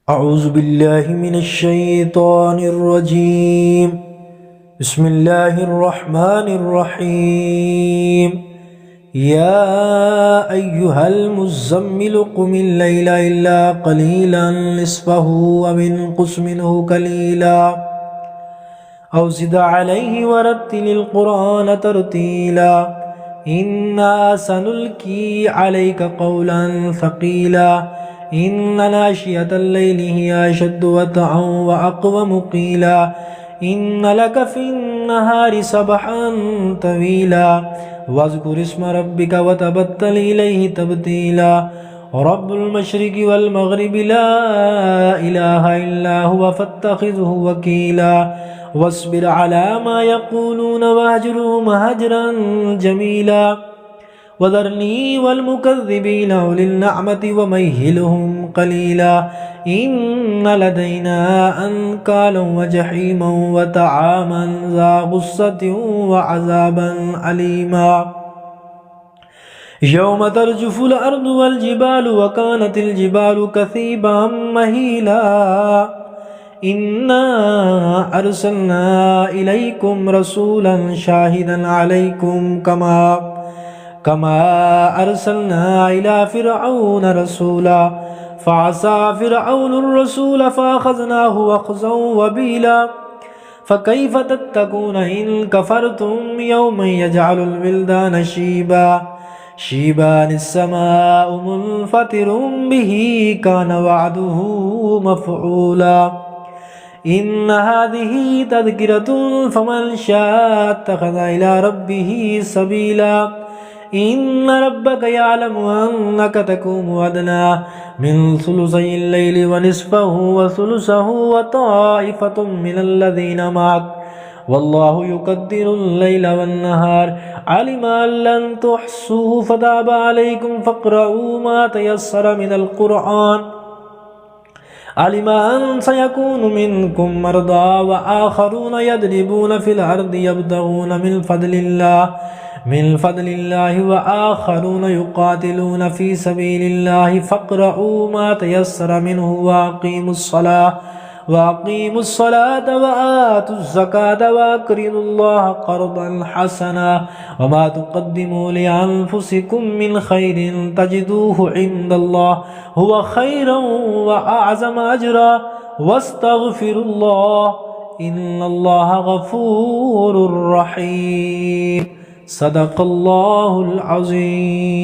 أعوذ بالله من الشيطان الرجيم بسم الله الرحمن الرحيم يا أيها المزمل قم الليل إلا قليلا نصفه أو انقص منه قليلا أو زد عليه ورتل القرآن ترتيلا إنا سنلقي عليك قولا ثقيلا إن ناشئة الليل هي أشد وطئا وأقوم قيلا إن لك في النهار سبحا طويلا واذكر اسم ربك وتبتل إليه تبتيلا رب المشرق والمغرب لا إله إلا هو فاتخذه وكيلا واصبر على ما يقولون واهجرهم هجرا جميلا وذرني والمكذبين أولي النعمة ومهلهم قليلا إن لدينا أنكالا وجحيما وطعاما ذا غصة وعذابا أليما يوم ترجف الأرض والجبال وكانت الجبال كثيبا مهيلا إنا أرسلنا إليكم رسولا شاهدا عليكم كما أرسلنا إلى فرعون رسولا فعصى فرعون الرسول فأخذناه أخذا وبيلا فكيف تتقون إن كفرتم يوما يجعل الولدان شيبان السماء منفطر به كان وعده مفعولا إن هذه تذكرة فمن شاء اتخذ إلى ربه سبيلا إن ربك يعلم أنك تقوم أدنى من ثلثي الليل ونصفه وثلثه وطائفة من الذين معك والله يقدر الليل والنهار علم أن لن تحصوه فتاب عليكم فاقرؤوا ما تيسر من القرآن علم أن سيكون منكم مرضى وآخرون يضربون في الأرض يبتغون من فضل الله وآخرون يقاتلون في سبيل الله فاقرؤوا ما تيسر منه وأقيموا الصلاة وآتوا الزكاة وأقرضوا الله قرضا حسنا وما تقدموا لأنفسكم من خير تجدوه عند الله هو خيرا وأعظم أجرا واستغفروا الله إن الله غفور رحيم صدق الله العظيم.